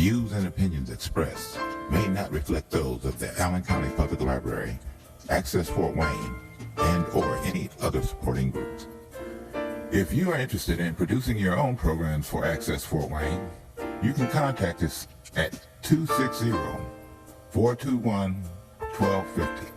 views and opinions expressed may not reflect those of the Allen County Public Library, Access Fort Wayne, and or any other supporting groups. If you are interested in producing your own programs for Access Fort Wayne, you can contact us at 260-421-1250.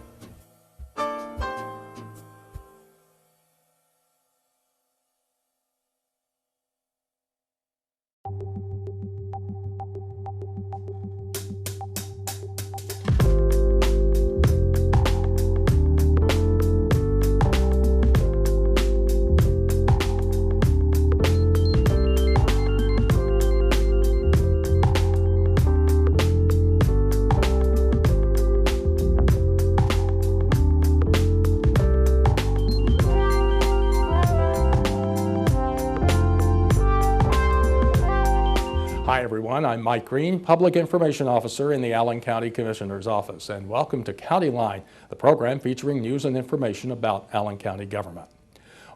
Hi everyone, I'm Mike Green, Public Information Officer in the Allen County Commissioner's Office, and welcome to Countyline, the program featuring news and information about Allen County government.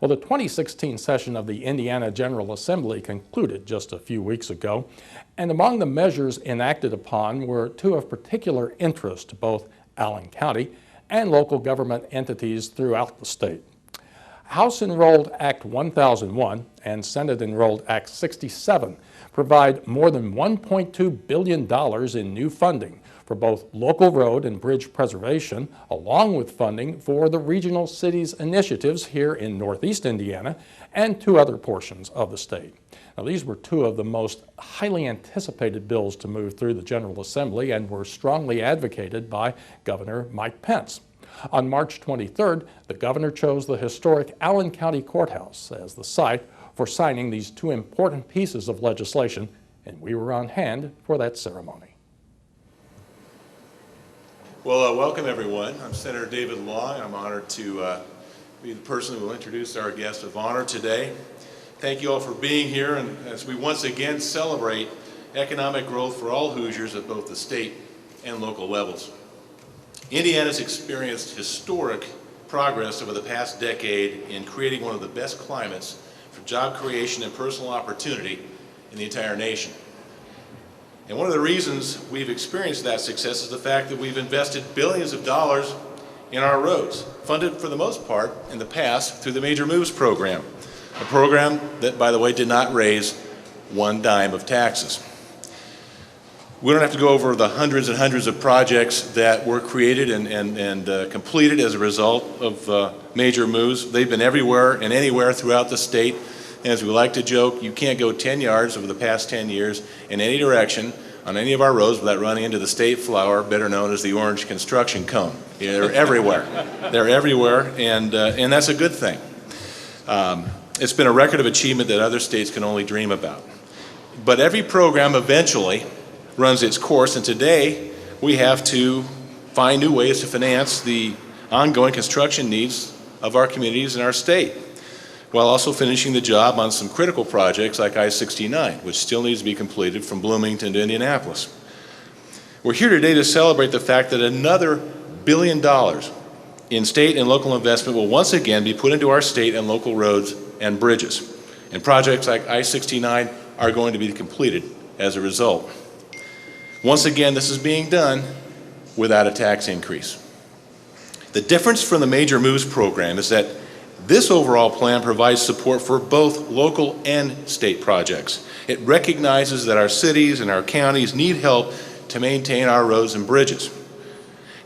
Well, the 2016 session of the Indiana General Assembly concluded just a few weeks ago, and among the measures enacted upon were two of particular interest to both Allen County and local government entities throughout the state. House Enrolled Act 1001 and Senate Enrolled Act 67 provide more than $1.2 billion in new funding for both local road and bridge preservation, along with funding for the regional cities initiatives here in Northeast Indiana and two other portions of the state. Now, these were two of the most highly anticipated bills to move through the General Assembly and were strongly advocated by Governor Mike Pence. On March 23rd, the governor chose the historic Allen County Courthouse as the site for signing these two important pieces of legislation, and we were on hand for that ceremony. Well, welcome everyone. I'm Senator David Long. I'm honored to be the person who will introduce our guest of honor today. Thank you all for being here, and as we once again celebrate economic growth for all Hoosiers at both the state and local levels. Indiana's experienced historic progress over the past decade in creating one of the best climates for job creation and personal opportunity in the entire nation. And one of the reasons we've experienced that success is the fact that we've invested billions of dollars in our roads, funded for the most part in the past through the Major Moves program, a program that, by the way, did not raise one dime of taxes. We don't have to go over the hundreds and hundreds of projects that were created and completed as a result of Major Moves. They've been everywhere and anywhere throughout the state. And as we like to joke, you can't go 10 yards over the past 10 years in any direction on any of our roads without running into the state flower, better known as the orange construction cone. Yeah, they're everywhere. They're everywhere, and that's a good thing. It's been a record of achievement that other states can only dream about. But every program eventually runs its course, and today we have to find new ways to finance the ongoing construction needs of our communities in our state, while also finishing the job on some critical projects like I-69, which still needs to be completed from Bloomington to Indianapolis. We're here today to celebrate the fact that another $1 billion in state and local investment will once again be put into our state and local roads and bridges. And projects like I-69 are going to be completed as a result. Once again, this is being done without a tax increase. The difference from the Major Moves program is that this overall plan provides support for both local and state projects. It recognizes that our cities and our counties need help to maintain our roads and bridges.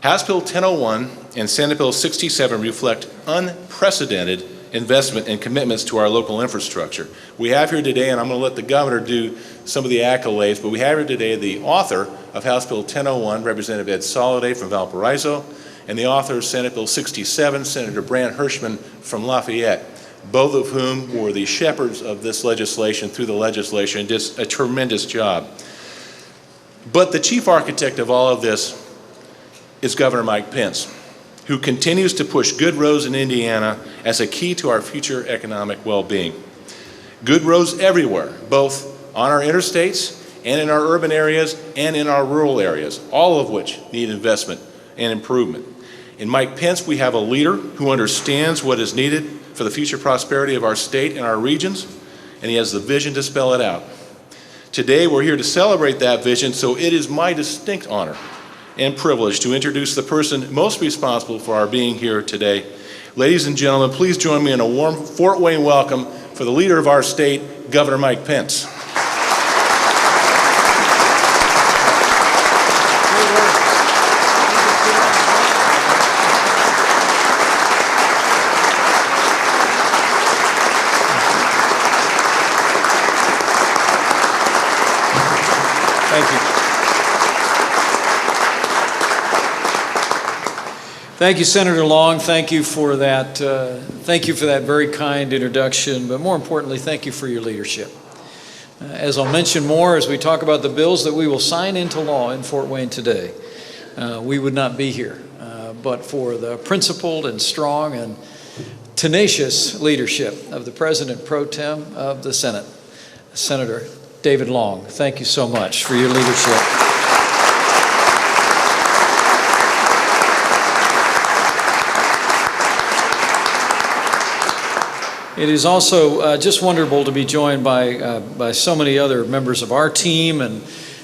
House Bill 1001 and Senate Bill 67 reflect unprecedented investment and commitments to our local infrastructure. We have here today, and I'm going to let the governor do some of the accolades, but we have here today the author of House Bill 1001, Representative Ed Soliday from Valparaiso, and the author of Senate Bill 67, Senator Brant Hirschman from Lafayette, both of whom were the shepherds of this legislation through the legislation, did a tremendous job. But the chief architect of all of this is Governor Mike Pence, who continues to push good roads in Indiana as a key to our future economic well-being. Good roads everywhere, both on our interstates and in our urban areas and in our rural areas, all of which need investment and improvement. In Mike Pence, we have a leader who understands what is needed for the future prosperity of our state and our regions, and he has the vision to spell it out. Today, we're here to celebrate that vision, so it is my distinct honor and privilege to introduce the person most responsible for our being here today. Ladies and gentlemen, please join me in a warm Fort Wayne welcome for the leader of our state, Governor Mike Pence. Thank you. Thank you, Senator Long. Thank you for that. Thank you for that very kind introduction. But more importantly, thank you for your leadership. As I'll mention more as we talk about the bills that we will sign into law in Fort Wayne today, we would not be here, but for the principled and strong and tenacious leadership of the President Pro Tem of the Senate, Senator David Long. Thank you so much for your leadership. It is also just wonderful to be joined by so many other members of our team and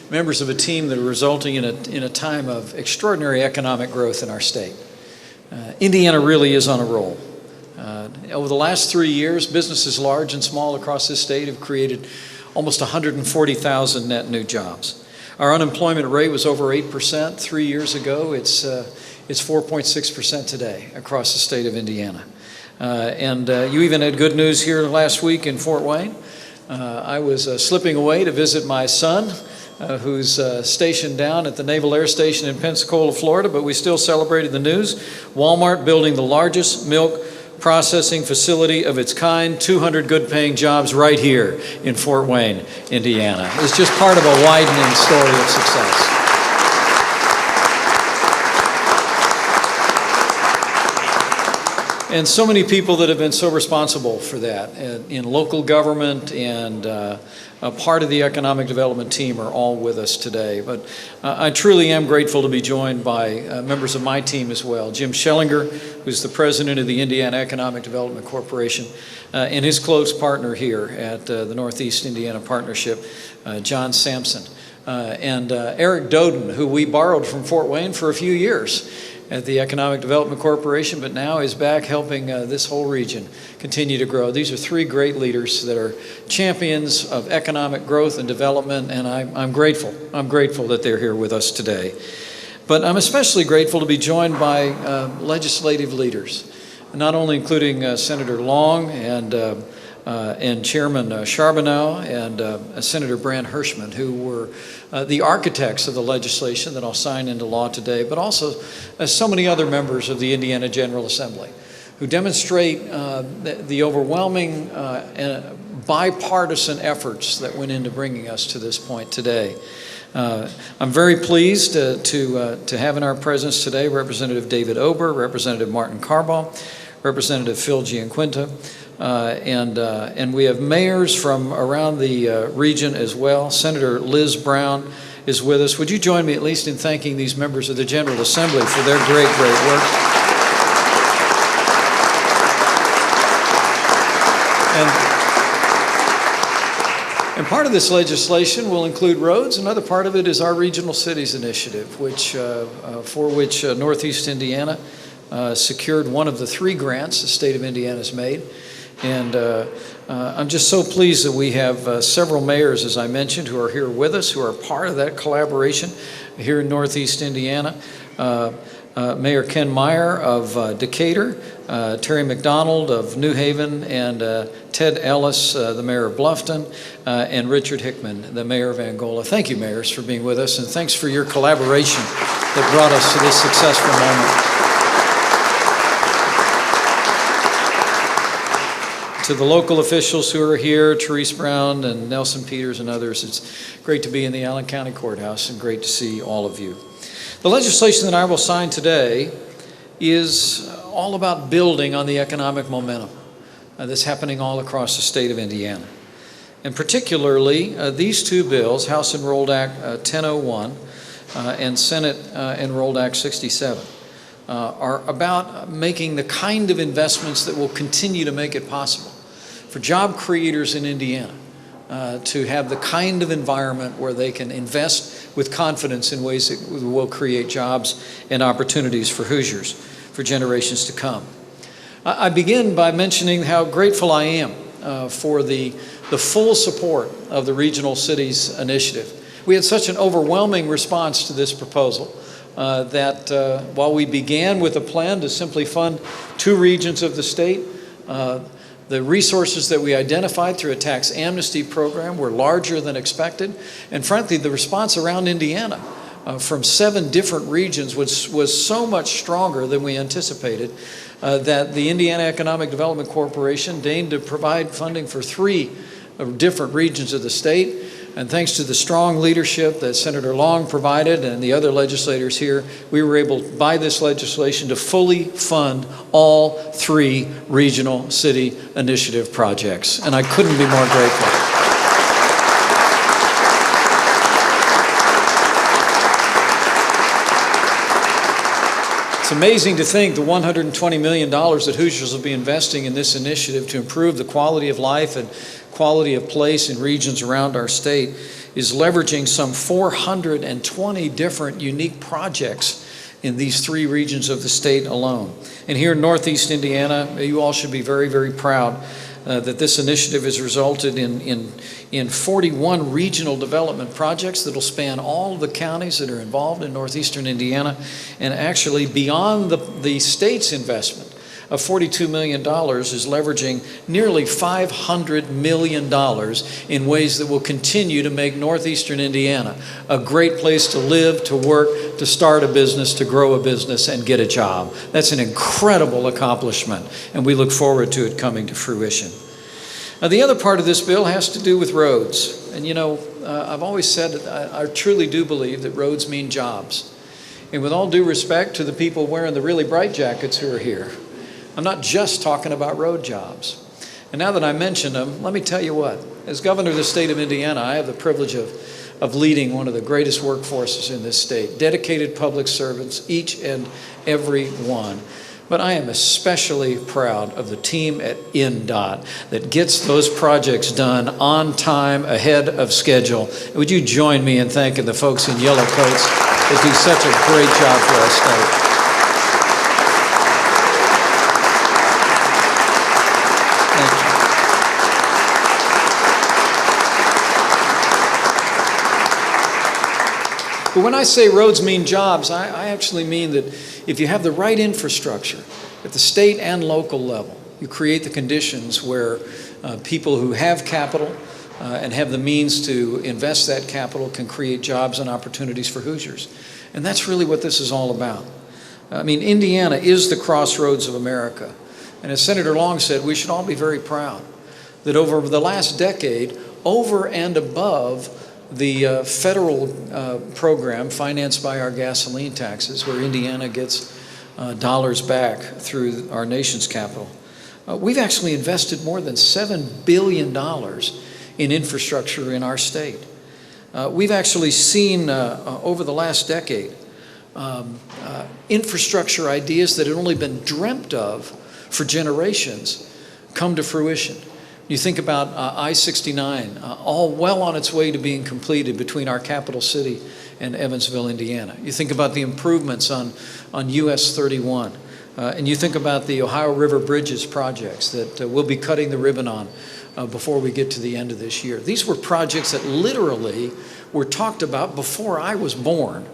members of a team that are resulting in a time of extraordinary economic growth in our state. Indiana really is on a roll. Over the last 3 years, businesses large and small across this state have created almost 140,000 net new jobs. Our unemployment rate was over 8% 3 years ago. It's 4.6% today across the state of Indiana. You even had good news here last week in Fort Wayne. I was slipping away to visit my son, who's stationed down at the Naval Air Station in Pensacola, Florida, but we still celebrated the news. Walmart building the largest milk processing facility of its kind, 200 good-paying jobs right here in Fort Wayne, Indiana. It's just part of a widening story of success. And so many people that have been so responsible for that in local government and a part of the economic development team are all with us today. But I truly am grateful to be joined by members of my team as well. Jim Schellinger, who's the president of the Indiana Economic Development Corporation, and his close partner here at the Northeast Indiana Partnership, John Sampson, and Eric Doden, who we borrowed from Fort Wayne for a few years at the Economic Development Corporation, but now is back helping this whole region continue to grow. These are three great leaders that are champions of economic growth and development, and I'm grateful. I'm grateful that they're here with us today. But I'm especially grateful to be joined by legislative leaders, not only including Senator Long and Chairman Charbonneau and Senator Brand Hirschman, who were the architects of the legislation that I'll sign into law today, but also so many other members of the Indiana General Assembly who demonstrate the overwhelming bipartisan efforts that went into bringing us to this point today. I'm very pleased to have in our presence today Representative David Ober, Representative Martin Carball, Representative Phil Gianquinta, and we have mayors from around the region as well. Senator Liz Brown is with us. Would you join me at least in thanking these members of the General Assembly for their great work? And part of this legislation will include roads. Another part of it is our Regional Cities Initiative, for which Northeast Indiana secured one of the 3 grants the state of Indiana has made. And I'm just so pleased that we have several mayors, as I mentioned, who are here with us, who are part of that collaboration here in Northeast Indiana. Mayor Ken Meyer of Decatur, Terry McDonald of New Haven, and Ted Ellis, the mayor of Bluffton, and Richard Hickman, the mayor of Angola. Thank you, mayors, for being with us, and thanks for your collaboration that brought us to this successful moment. To the local officials who are here, Therese Brown and Nelson Peters and others, it's great to be in the Allen County Courthouse and great to see all of you. The legislation that I will sign today is all about building on the economic momentum that's happening all across the state of Indiana. And particularly, these 2 bills, House Enrolled Act 1001 and Senate Enrolled Act 67, are about making the kind of investments that will continue to make it possible for job creators in Indiana to have the kind of environment where they can invest with confidence in ways that will create jobs and opportunities for Hoosiers for generations to come. I begin by mentioning how grateful I am for the full support of the Regional Cities Initiative. We had such an overwhelming response to this proposal that while we began with a plan to simply fund 2 regions of the state, the resources that we identified through a tax amnesty program were larger than expected. And frankly, the response around Indiana from 7 different regions was so much stronger than we anticipated that the Indiana Economic Development Corporation deigned to provide funding for 3 different regions of the state. And thanks to the strong leadership that Senator Long provided and the other legislators here, we were able, by this legislation, to fully fund all 3 regional city initiative projects. And I couldn't be more grateful. It's amazing to think the $120 million that Hoosiers will be investing in this initiative to improve the quality of life and quality of place in regions around our state is leveraging some 420 different unique projects in these 3 regions of the state alone. And here in Northeast Indiana, you all should be very, very proud that this initiative has resulted in 41 regional development projects that will span all of the counties that are involved in northeastern Indiana, and actually beyond the state's investment of $42 million is leveraging nearly $500 million in ways that will continue to make northeastern Indiana a great place to live, to work, to start a business, to grow a business, and get a job. That's an incredible accomplishment, and we look forward to it coming to fruition. Now, the other part of this bill has to do with roads. And you know, I've always said I truly do believe that roads mean jobs. And with all due respect to the people wearing the really bright jackets who are here, I'm not just talking about road jobs. And now that I mention them, let me tell you what. As governor of the state of Indiana, I have the privilege of leading one of the greatest workforces in this state, dedicated public servants, each and every one. But I am especially proud of the team at INDOT that gets those projects done on time, ahead of schedule. Would you join me in thanking the folks in yellow coats that do such a great job for our state? But when I say roads mean jobs, I actually mean that if you have the right infrastructure at the state and local level, you create the conditions where people who have capital and have the means to invest that capital can create jobs and opportunities for Hoosiers. And that's really what this is all about. I mean, Indiana is the crossroads of America. And as Senator Long said, we should all be very proud that over the last decade, over and above the federal program financed by our gasoline taxes, where Indiana gets dollars back through our nation's capital, we've actually invested more than $7 billion in infrastructure in our state. We've actually seen over the last decade infrastructure ideas that had only been dreamt of for generations come to fruition. You think about I-69, all well on its way to being completed between our capital city and Evansville, Indiana. You think about the improvements on US 31. And you think about the Ohio River Bridges projects that we'll be cutting the ribbon on before we get to the end of this year. These were projects that literally were talked about before I was born.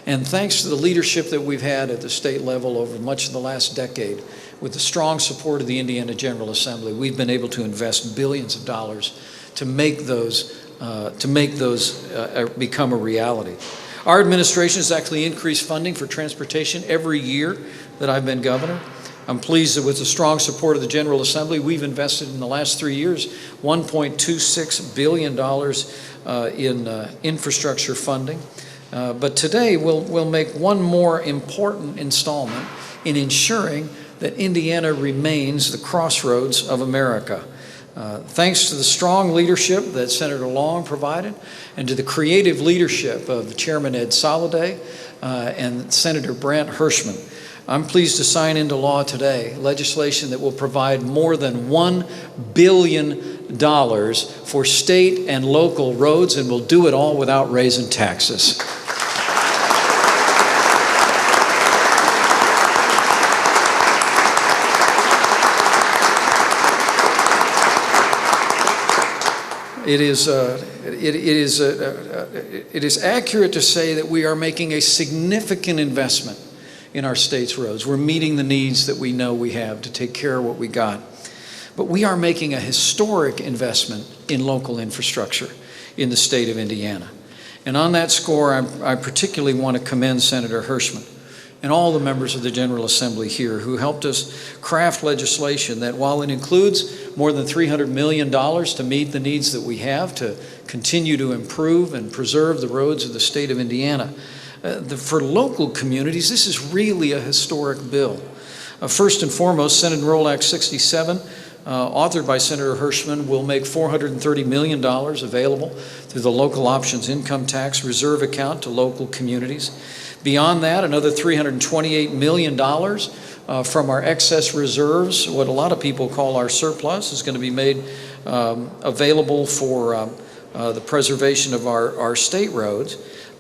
And thanks to the leadership that we've had at the state level over much of the last decade, with the strong support of the Indiana General Assembly, we've been able to invest billions of dollars to make those become a reality. Our administration has actually increased funding for transportation every year that I've been governor. I'm pleased that with the strong support of the General Assembly, we've invested in the last 3 years $1.26 billion in infrastructure funding. But today we'll make one more important installment in ensuring that Indiana remains the crossroads of America. Thanks to the strong leadership that Senator Long provided and to the creative leadership of Chairman Ed Soliday and Senator Brant Hirschman, I'm pleased to sign into law today legislation that will provide more than $1 billion for state and local roads, and will do it all without raising taxes. It is accurate to say that we are making a significant investment in our state's roads. We're meeting the needs that we know we have to take care of what we got. But we are making a historic investment in local infrastructure in the state of Indiana. And on that score, I particularly want to commend Senator Hirschman and all the members of the General Assembly here who helped us craft legislation that, while it includes more than $300 million to meet the needs that we have to continue to improve and preserve the roads of the state of Indiana, for local communities, this is really a historic bill. First and foremost, Senate Enrolled Act 67, authored by Senator Hirschman, will make $430 million available through the Local Options Income Tax Reserve Account to local communities. Beyond that, another $328 million from our excess reserves, what a lot of people call our surplus, is going to be made available for the preservation of our state roads.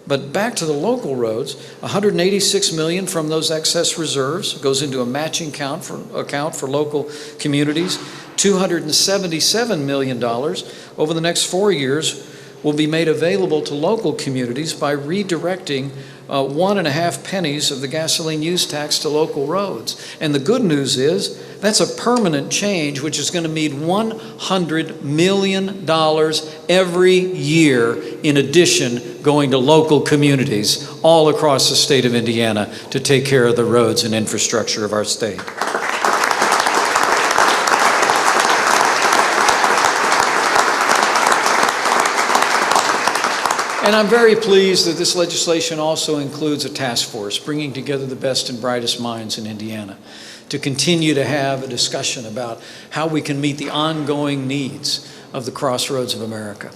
But back to the local roads, $186 million from those excess reserves goes into a matching account for local communities. $277 million over the next 4 years will be made available to local communities by redirecting 1.5 pennies of the gasoline use tax to local roads. And the good news is that's a permanent change, which is going to mean $100 million every year in addition going to local communities all across the state of Indiana to take care of the roads and infrastructure of our state. And I'm very pleased that this legislation also includes a task force bringing together the best and brightest minds in Indiana to continue to have a discussion about how we can meet the ongoing needs of the crossroads of America.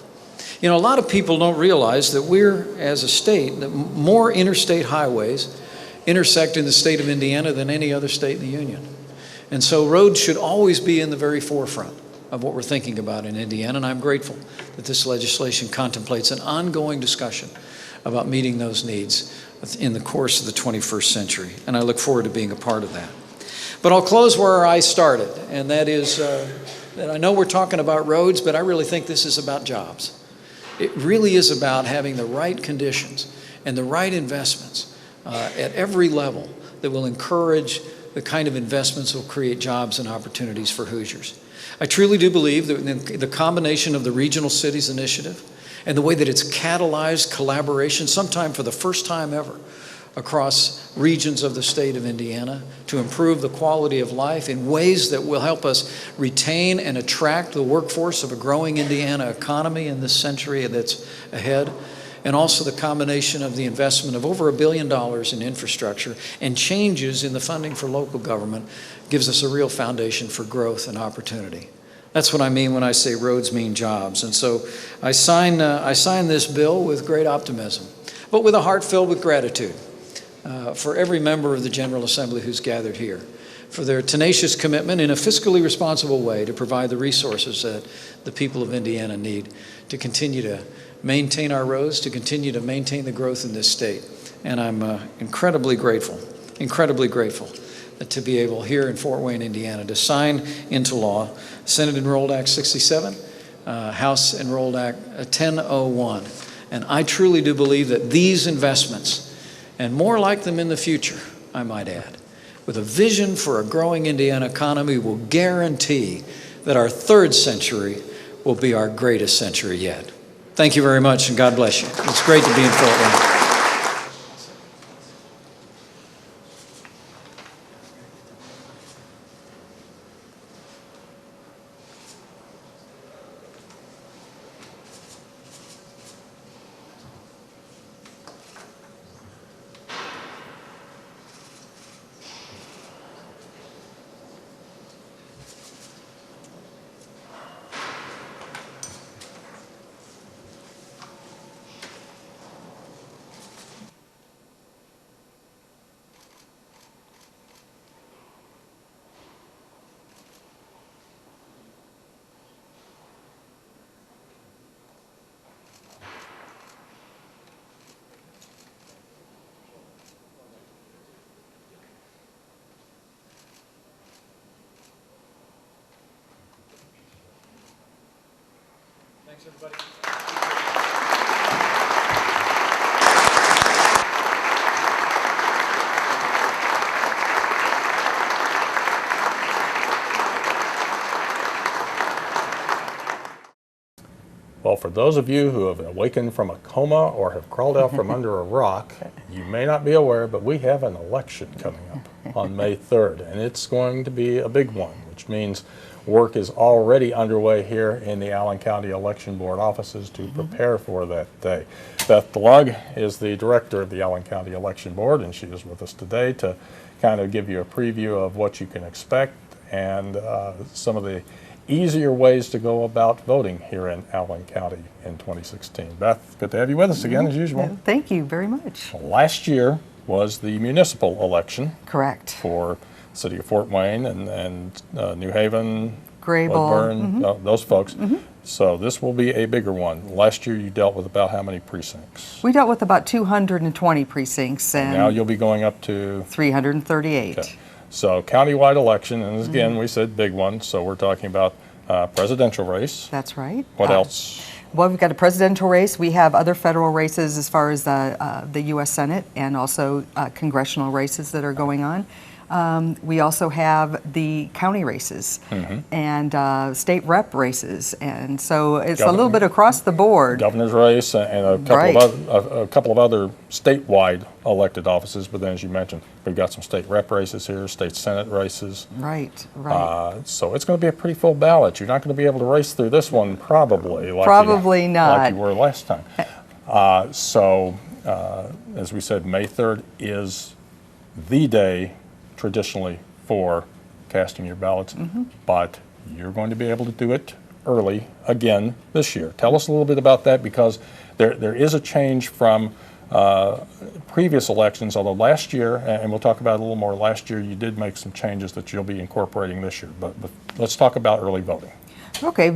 You know, a lot of people don't realize that we're, as a state, that more interstate highways intersect in the state of Indiana than any other state in the Union. And so roads should always be in the very forefront of what we're thinking about in Indiana, and I'm grateful that this legislation contemplates an ongoing discussion about meeting those needs in the course of the 21st century, and I look forward to being a part of that. But I'll close where I started, and that is that I know we're talking about roads, but I really think this is about jobs. It really is about having the right conditions and the right investments at every level that will encourage the kind of investments that will create jobs and opportunities for Hoosiers. I truly do believe that the combination of the Regional Cities Initiative and the way that it's catalyzed collaboration, sometime for the first time ever, across regions of the state of Indiana to improve the quality of life in ways that will help us retain and attract the workforce of a growing Indiana economy in this century that's ahead, and also the combination of the investment of over $1 billion in infrastructure and changes in the funding for local government gives us a real foundation for growth and opportunity. That's what I mean when I say roads mean jobs. And so I sign this bill with great optimism, but with a heart filled with gratitude for every member of the General Assembly who's gathered here, for their tenacious commitment in a fiscally responsible way to provide the resources that the people of Indiana need to continue to maintain our roads, to continue to maintain the growth in this state. And I'm incredibly grateful to be able here in Fort Wayne, Indiana, to sign into law Senate Enrolled Act 67, House Enrolled Act 1001. And I truly do believe that these investments, and more like them in the future, I might add, with a vision for a growing Indiana economy, will guarantee that our third century will be our greatest century yet. Thank you very much, and God bless you. It's great to be in Fort Wayne. Well, for those of you who have awakened from a coma or have crawled out from under a rock, you may not be aware, but we have an election coming up on May 3rd, and it's going to be a big one, which means work is already underway here in the Allen County Election Board offices to prepare for that day. Beth DeLug is the director of the Allen County Election Board, and she is with us today to kind of give you a preview of what you can expect and some of the easier ways to go about voting here in Allen County in 2016. Beth, good to have you with us again, as usual. Thank you very much. Last year was the municipal election. Correct. For the city of Fort Wayne and New Haven, Grable, Woodburn, those folks. So this will be a bigger one. Last year you dealt with about how many precincts? We dealt with about 220 precincts and Now you'll be going up to 338. Okay. So countywide election, and again we said big one, so we're talking about presidential race. That's right. What else? Well, we've got a presidential race. We have other federal races as far as the U.S. Senate and also congressional races that are going on. We also have the county races and state rep races, and so it's a little bit across the board. Governor's race and a couple of other statewide elected offices, but then as you mentioned, we've got some state rep races here, state senate races. Right. So it's going to be a pretty full ballot. You're not going to be able to race through this one probably like you were last time. As we said, May 3rd is the day traditionally for casting your ballots, but you're going to be able to do it early again this year. Tell us a little bit about that, because there is a change from previous elections, although last year, and we'll talk about it a little more, last year you did make some changes that you'll be incorporating this year, but let's talk about early voting. Okay,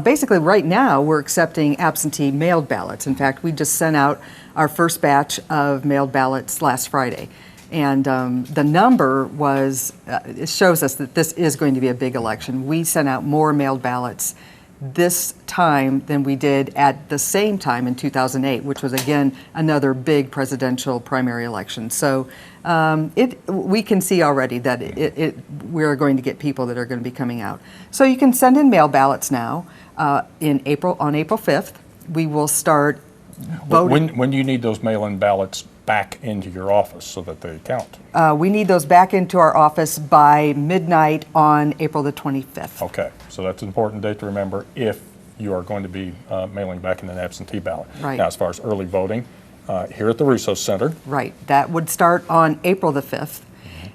basically right now we're accepting absentee mailed ballots. In fact, we just sent out our first batch of mailed ballots last Friday. And the number was, it shows us that this is going to be a big election. We sent out more mailed ballots this time than we did at the same time in 2008, which was again another big presidential primary election. So we can see already that we're going to get people that are going to be coming out. So you can send in mail ballots now. On April 5th, we will start voting. When do you need those mail-in ballots back into your office so that they count? We need those back into our office by midnight on April the 25th. Okay, so that's an important date to remember if you are going to be mailing back in an absentee ballot. Right. Now, as far as early voting, here at the Russo Center. Right, that would start on April the 5th,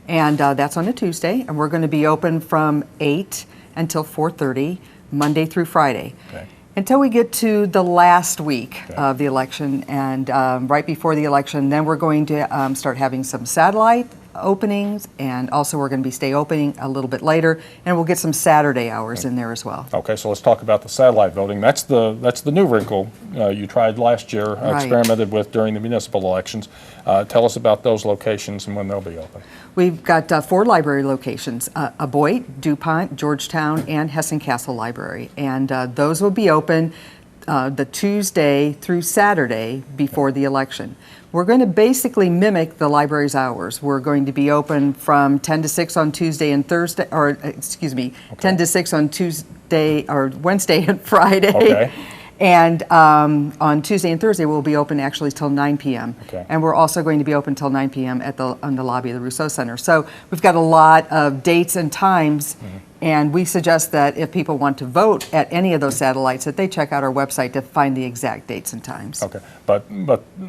and that's on a Tuesday, and we're going to be open from 8 until 4:30, Monday through Friday. Okay. Until we get to the last week of the election, and right before the election, then we're going to start having some satellite openings, and also we're going to be stay opening a little bit later, and we'll get some Saturday hours in there as well. Okay, so let's talk about the satellite voting. That's the new wrinkle you tried last year, experimented with during the municipal elections. Tell us about those locations and when they'll be open. We've got 4 library locations, Aboit, DuPont, Georgetown, and Hessen Castle Library, and those will be open the Tuesday through Saturday before the election. We're going to basically mimic the library's hours. We're going to be open from 10 to 6 on Tuesday and Thursday, or excuse me, 10 to 6 on Tuesday or Wednesday and Friday. Okay. And on Tuesday and Thursday, we'll be open actually till 9 p.m. Okay. And we're also going to be open till 9 p.m. on the lobby of the Rousseau Center. So we've got a lot of dates and times, and we suggest that if people want to vote at any of those satellites, that they check out our website to find the exact dates and times. Okay, but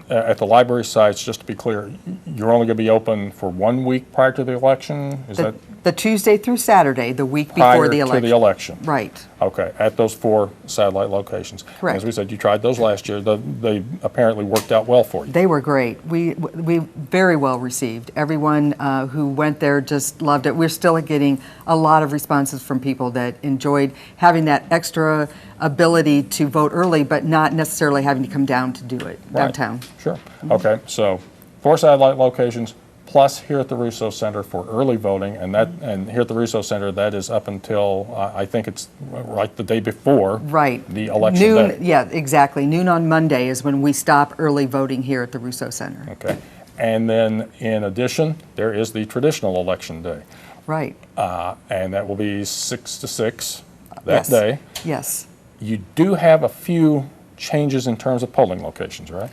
at the library sites, just to be clear, you're only going to be open for 1 week prior to the election? Is that the Tuesday through Saturday, the week before the election. Prior to the election? Right. Okay, at those 4 satellite locations. Correct. As we said, you tried those last year. They apparently worked out well for you. They were great. We very well received. Everyone who went there just loved it. We're still getting a lot of responses from people that enjoyed having that extra ability to vote early, but not necessarily having to come down to do it downtown. Sure. Okay, so 4 satellite locations, plus here at the Russo Center for early voting, and here at the Russo Center, that is up until, I think it's right the day before the election noon, day. Yeah, exactly. Noon on Monday is when we stop early voting here at the Russo Center. Okay. And then in addition, there is the traditional election day. Right. And that will be 6 to 6 that Yes. day. Yes. You do have a few changes in terms of polling locations, right?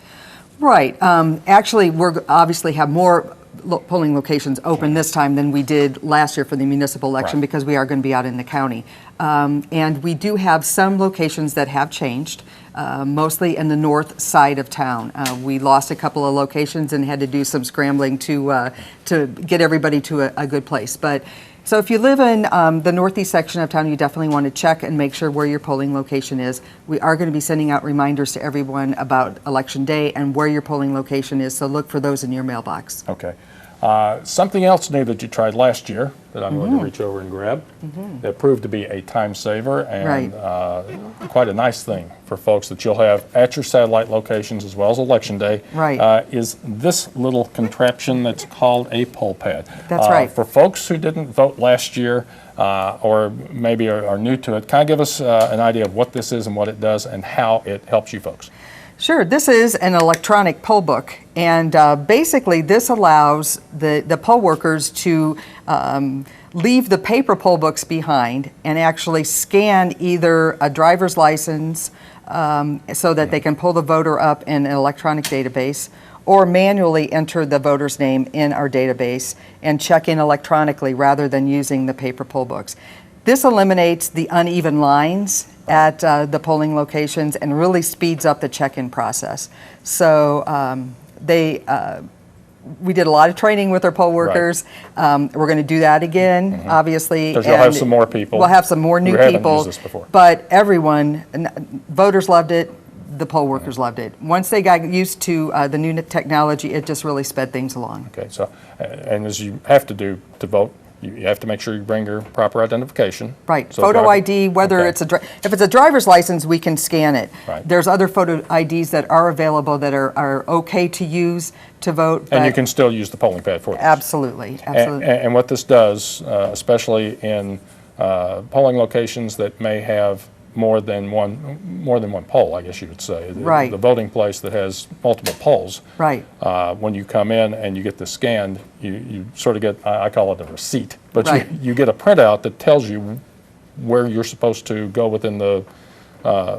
Right. Actually, we're obviously have more polling locations open this time than we did last year for the municipal election, Right. because we are going to be out in the county. And we do have some locations that have changed, mostly in the north side of town. We lost a couple of locations and had to do some scrambling to get everybody to a good place. But so if you live in the northeast section of town, you definitely want to check and make sure where your polling location is. We are going to be sending out reminders to everyone about Election Day and where your polling location is, so look for those in your mailbox. Okay. Something else new that you tried last year that I'm going to reach over and grab that proved to be a time saver and quite a nice thing for folks that you'll have at your satellite locations as well as Election Day is this little contraption that's called a poll pad. That's right. For folks who didn't vote last year or maybe are new to it, kind of give us an idea of what this is and what it does and how it helps you folks. Sure. This is an electronic poll book, and basically this allows the poll workers to leave the paper poll books behind and actually scan either a driver's license so that they can pull the voter up in an electronic database, or manually enter the voter's name in our database and check in electronically rather than using the paper poll books. This eliminates the uneven lines at the polling locations and really speeds up the check-in process. So we did a lot of training with our poll workers. We're going to do that again, obviously. Because you'll have some more people. We'll have some more new who haven't people. used this before. But everyone, voters loved it. The poll workers loved it. Once they got used to the new technology, it just really sped things along. Okay, so, and as you have to do to vote, you have to make sure you bring your proper identification. Right, So photo driver- ID, whether okay. if it's a driver's license, we can scan it. Right. There's other photo IDs that are available that are okay to use to vote. And you but can still use the polling pad for this. Absolutely, absolutely. And what this does, especially in polling locations that may have more than one poll, I guess you would say. Right. The voting place that has multiple polls. Right. When you come in and you get this scanned, you sort of get, I call it a receipt, but Right. you get a printout that tells you where you're supposed to go within the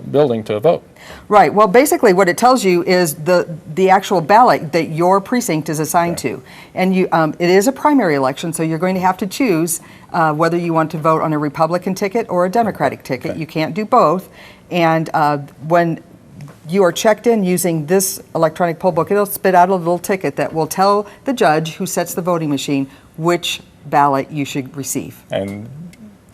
building to vote. Right. Well, basically, what it tells you is the actual ballot that your precinct is assigned to, and it is a primary election, so you're going to have to choose whether you want to vote on a Republican ticket or a Democratic ticket. Okay. You can't do both, and when you are checked in using this electronic poll book, it'll spit out a little ticket that will tell the judge who sets the voting machine which ballot you should receive. And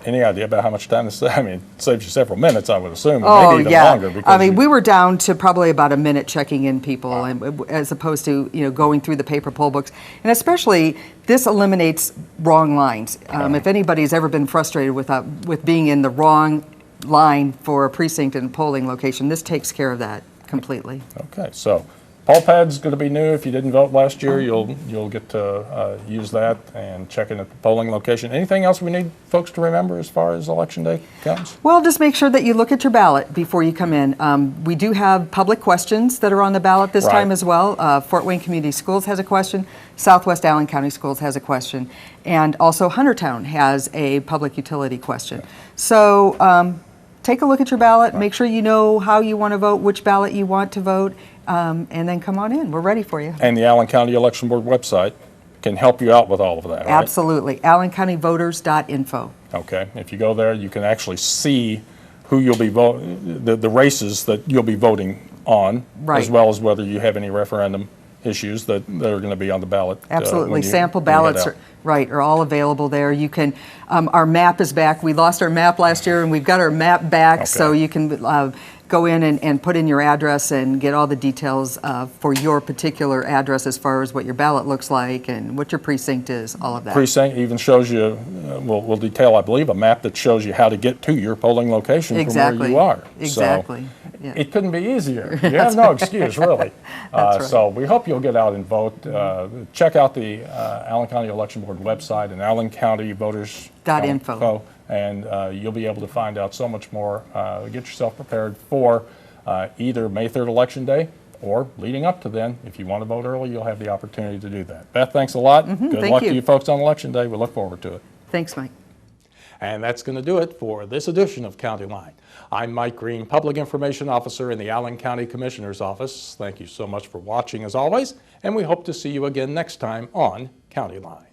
any idea about how much time this? I mean, it saves you several minutes, I would assume, or Oh, maybe even yeah. longer. Because I mean, we were down to probably about a minute checking in people, and, as opposed to going through the paper poll books. And especially, this eliminates wrong lines. If anybody's ever been frustrated with being in the wrong line for a precinct and polling location, this takes care of that completely. Okay, so poll pad's going to be new. If you didn't vote last year, you'll get to use that and check in at the polling location. Anything else we need folks to remember as far as Election Day comes? Well, just make sure that you look at your ballot before you come in. We do have public questions that are on the ballot this time as well. Fort Wayne Community Schools has a question. Southwest Allen County Schools has a question. And also Huntertown has a public utility question. So take a look at your ballot. Make sure you know how you want to vote, which ballot you want to vote. And then come on in. We're ready for you. And the Allen County Election Board website can help you out with all of that, right? Absolutely. allencountyvoters.info. Okay. If you go there, you can actually see who you'll be voting, the races that you'll be voting on, Right. as well as whether you have any referendum issues that are going to be on the ballot. Absolutely. Sample ballots are all available there. You can, our map is back. We lost our map last year, and we've got our map back, so you can go in and put in your address and get all the details for your particular address as far as what your ballot looks like and what your precinct is, all of that. Precinct even shows you, we'll detail, I believe, a map that shows you how to get to your polling location from where you are. Exactly. So Yeah. It couldn't be easier. You have no excuse, really. That's right. So we hope you'll get out and vote. Check out the Allen County Election Board website and allencountyvoters.info, and you'll be able to find out so much more. Get yourself prepared for either May 3rd Election Day or leading up to then. If you want to vote early, you'll have the opportunity to do that. Beth, thanks a lot. Good thank luck you. to you folks on Election Day. We look forward to it. Thanks, Mike. And that's going to do it for this edition of County Line. I'm Mike Green, Public Information Officer in the Allen County Commissioner's Office. Thank you so much for watching as always, and we hope to see you again next time on County Line.